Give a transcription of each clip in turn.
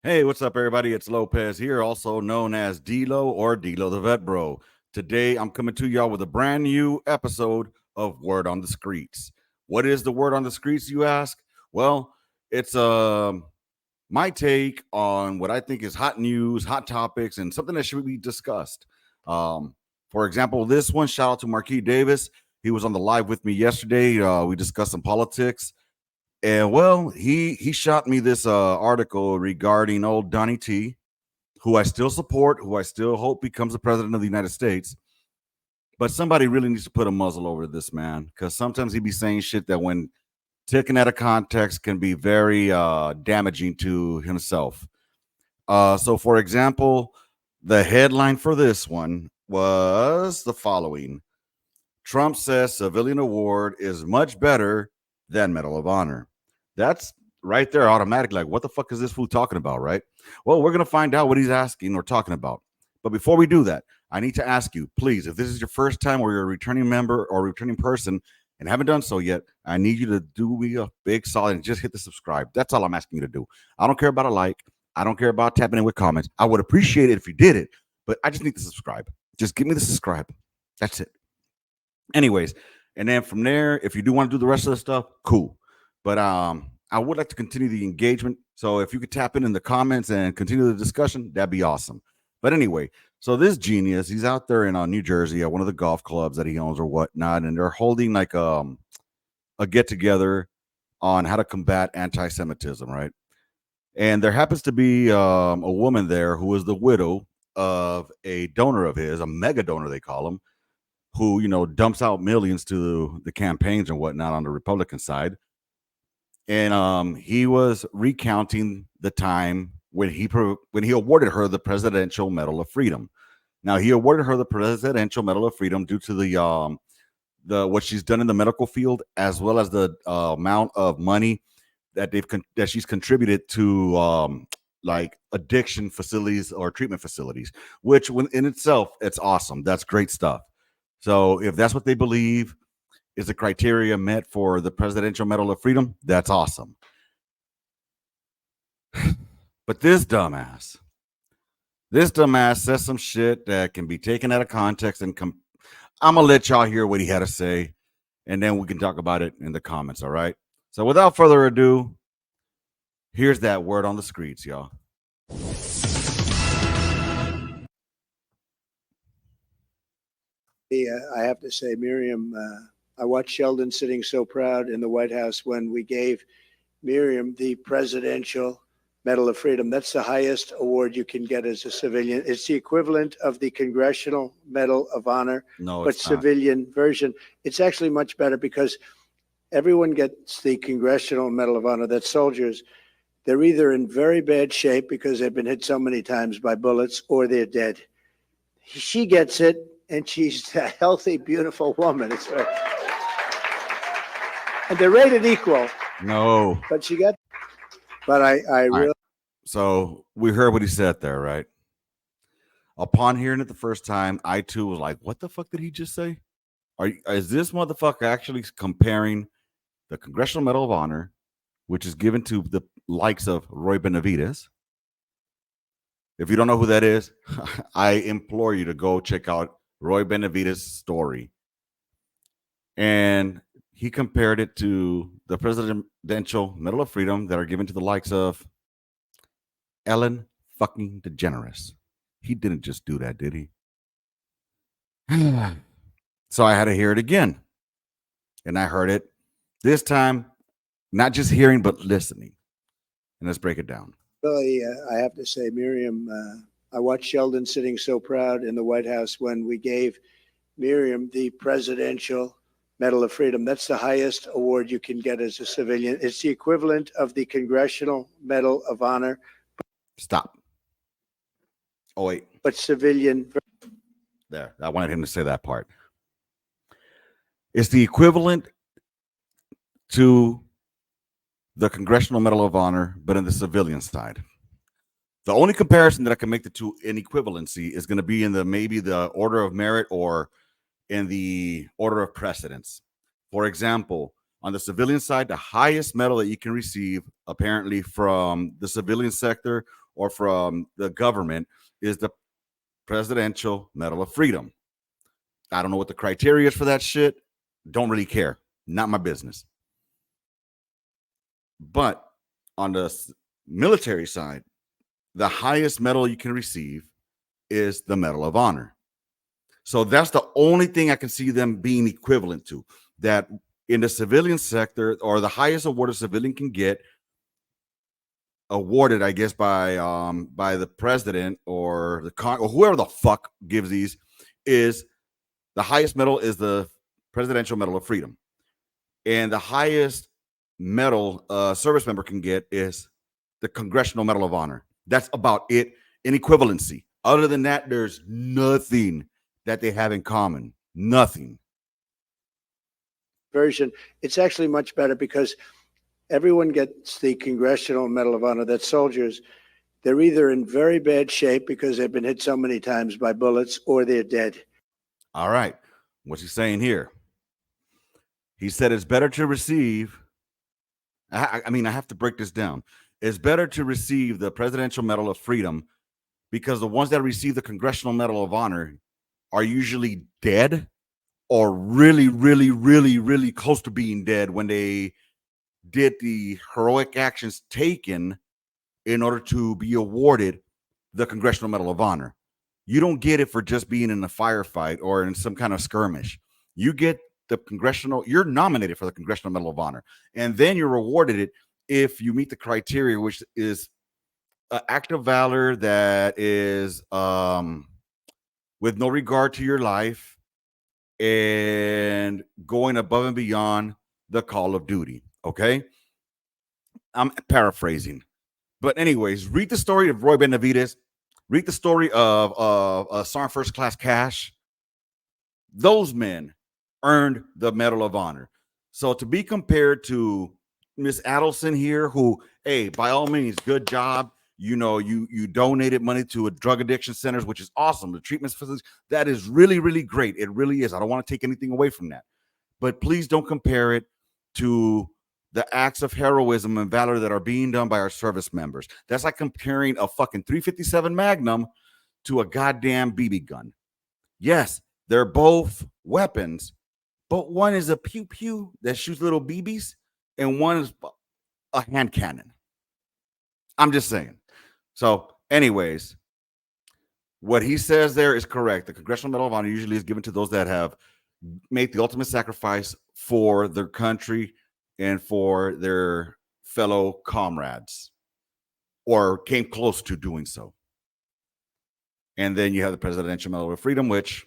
Hey, what's up, everybody? It's Lopez here, also known as D-Lo or D-Lo the Vet Bro. Today, I'm coming to y'all with a brand new episode of Word on the Streets. What is the Word on the Streets, you ask? Well, it's my take on what I think is hot news, hot topics, and something that should be discussed. Um, for example, this one, shout out to Marquis Davis. He was on the live with me yesterday. We discussed some politics. And well, he shot me this article regarding old Donny T, who I still support, who I still hope becomes the president of the United States. But somebody really needs to put a muzzle over this man, because sometimes he be saying shit that, when taken out of context, can be very damaging to himself. So, for example, the headline for this one was the following: Trump says civilian award is much better than Medal of Honor. That's right there, automatic. Like, what the fuck is this fool talking about, right? Well, we're gonna find out what he's asking or talking about. But before we do that, I need to ask you, please, if this is your first time or you're a returning member or returning person and haven't done so yet, I need you to do me a big solid and just hit the subscribe. That's all I'm asking you to do. I don't care about a like. I don't care about tapping in with comments. I would appreciate it if you did it, but I just need to subscribe. Just give me the subscribe. That's it. Anyways, and then from there, if you do want to do the rest of the stuff, cool. But I would like to continue the engagement. So if you could tap in the comments and continue the discussion, that'd be awesome. But anyway, so this genius, he's out there in New Jersey at one of the golf clubs that he owns or whatnot, and they're holding like a get together on how to combat anti-Semitism, right? And there happens to be a woman there who is the widow of a donor of his, a mega donor they call him, who dumps out millions to the campaigns and whatnot on the Republican side. And he was recounting the time when he awarded her the Presidential Medal of Freedom. Now, he awarded her the Presidential Medal of Freedom due to the what she's done in the medical field, as well as the amount of money that that she's contributed to like addiction facilities or treatment facilities, which in itself, it's awesome. That's great stuff. So if that's what they believe is the criteria met for the Presidential Medal of Freedom, that's awesome. But this dumbass says some shit that can be taken out of context, and I'm going to let y'all hear what he had to say, and then we can talk about it in the comments, all right? So without further ado, here's that word on the streets, y'all. I have to say, Miriam, I watched Sheldon sitting so proud in the White House when we gave Miriam the Presidential Medal of Freedom. That's the highest award you can get as a civilian. It's the equivalent of the Congressional Medal of Honor, but civilian version. It's actually much better because everyone gets the Congressional Medal of Honor. That's soldiers. They're either in very bad shape because they've been hit so many times by bullets, or they're dead. She gets it, and she's a healthy, beautiful woman. It's right. And they're rated equal. No. But she got, but I really. Right. So we heard what he said there, right? Upon hearing it the first time, I too was like, what the fuck did he just say? Is this motherfucker actually comparing the Congressional Medal of Honor, which is given to the likes of Roy Benavides? If you don't know who that is, I implore you to go check out Roy Benavides' story. And he compared it to the Presidential Medal of Freedom that are given to the likes of Ellen fucking DeGeneres. He didn't just do that, did he? So I had to hear it again. And I heard it this time, not just hearing, but listening. And let's break it down. Really, I have to say, Miriam, I watched Sheldon sitting so proud in the White House when we gave Miriam the Presidential Medal of Freedom. That's the highest award you can get as a civilian. It's the equivalent of the Congressional Medal of Honor. Stop. Oh, wait. But civilian. There. I wanted him to say that part. It's the equivalent to the Congressional Medal of Honor, but in the civilian side. The only comparison that I can make the two in equivalency is going to be in maybe the order of merit or in the order of precedence. For example, on the civilian side, the highest medal that you can receive, apparently from the civilian sector or from the government is the Presidential Medal of Freedom. I don't know what the criteria is for that shit. Don't really care. Not my business. But on the military side, the highest medal you can receive is the Medal of Honor. So that's the only thing I can see them being equivalent to. That in the civilian sector, or the highest award a civilian can get, awarded, I guess, by the president or or whoever the fuck gives these, is the highest medal is the Presidential Medal of Freedom, and the highest medal a service member can get is the Congressional Medal of Honor. That's about it in equivalency. Other than that, there's nothing that they have in common. Nothing. Version. It's actually much better because everyone gets the Congressional Medal of Honor. That's soldiers. They're either in very bad shape because they've been hit so many times by bullets, or they're dead. All right. What's he saying here? He said it's better to receive. I mean, I have to break this down. It's better to receive the Presidential Medal of Freedom because the ones that receive the Congressional Medal of Honor are usually dead or really, really, really, really close to being dead when they did the heroic actions taken in order to be awarded the Congressional Medal of Honor. You don't get it for just being in a firefight or in some kind of skirmish. You get you're nominated for the Congressional Medal of Honor, and then you're awarded it if you meet the criteria, which is an act of valor that is with no regard to your life and going above and beyond the call of duty. Okay, I'm paraphrasing, but anyways, read the story of Roy Benavides. Read the story of Sergeant First Class Cash. Those men earned the Medal of Honor. So to be compared to Miss Adelson here, who, hey, by all means, good job. You know, you donated money to a drug addiction centers, which is awesome. The treatment facilities, that is really, really great. It really is. I don't want to take anything away from that. But please don't compare it to the acts of heroism and valor that are being done by our service members. That's like comparing a fucking 357 Magnum to a goddamn BB gun. Yes, they're both weapons, but one is a pew pew that shoots little BBs, and one is a hand cannon. I'm just saying. So, anyways, what he says there is correct. The Congressional Medal of Honor usually is given to those that have made the ultimate sacrifice for their country and for their fellow comrades, or came close to doing so. And then you have the Presidential Medal of Freedom, which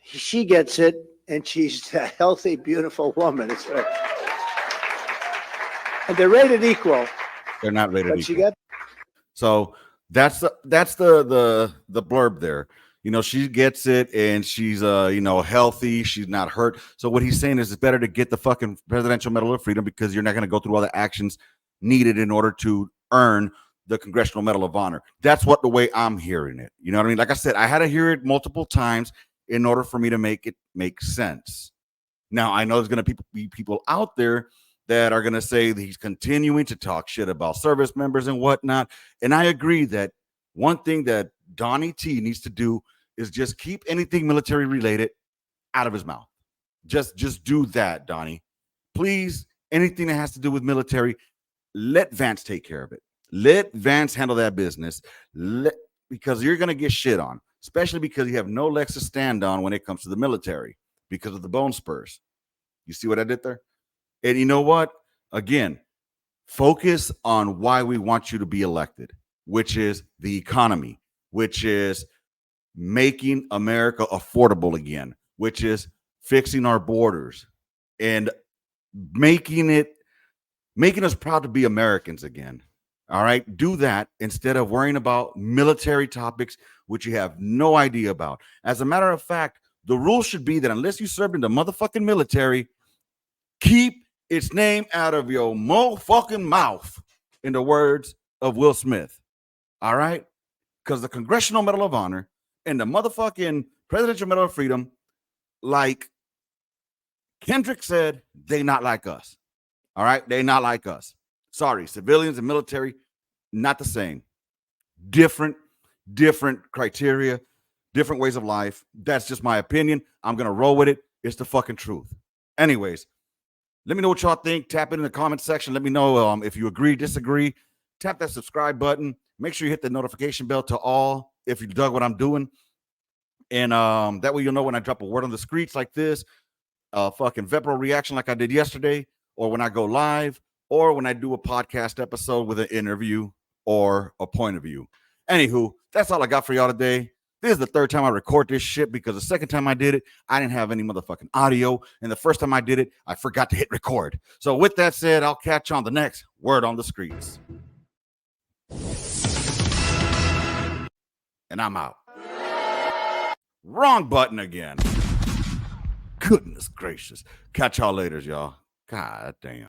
she gets it, and she's a healthy, beautiful woman. It's right. And they're rated equal. They're not rated but equal. She got. So that's the blurb there. You know, she gets it, and she's healthy. She's not hurt. So what he's saying is it's better to get the fucking Presidential Medal of Freedom because you're not going to go through all the actions needed in order to earn the Congressional Medal of Honor. That's what the way I'm hearing it. You know what I mean? Like I said, I had to hear it multiple times in order for me to make it make sense. Now, I know there's going to be people out there that are going to say that he's continuing to talk shit about service members and whatnot. And I agree that one thing that Donny T needs to do is just keep anything military related out of his mouth. Just do that, Donny. Please, anything that has to do with military, let Vance take care of it. Let Vance handle that business. Because you're going to get shit on, especially because you have no legs to stand on when it comes to the military because of the bone spurs. You see what I did there? And you know what? Again, focus on why we want you to be elected, which is the economy, which is making America affordable again, which is fixing our borders and making us proud to be Americans again. All right, do that instead of worrying about military topics, which you have no idea about. As a matter of fact, the rule should be that unless you served in the motherfucking military, keep its name out of your motherfucking mouth, in the words of Will Smith. All right, because the Congressional Medal of Honor and the motherfucking Presidential Medal of Freedom, like Kendrick said, they not like us. All right, they not like us. Sorry, civilians and military, not the same. different criteria, different ways of life. That's just my opinion. I'm gonna roll with it. It's the fucking truth. Anyways, let me know what y'all think. Tap it in the comment section. Let me know if you agree, disagree. Tap that subscribe button. Make sure you hit the notification bell to all if you dug what I'm doing. And that way you'll know when I drop a word on the streets like this, fucking Vepro reaction like I did yesterday, or when I go live, or when I do a podcast episode with an interview or a point of view. Anywho, that's all I got for y'all today. This is the third time I record this shit because the second time I did it, I didn't have any motherfucking audio. And the first time I did it, I forgot to hit record. So with that said, I'll catch you on the next Word on the Streets. And I'm out. Wrong button again. Goodness gracious. Catch y'all later, y'all. God damn.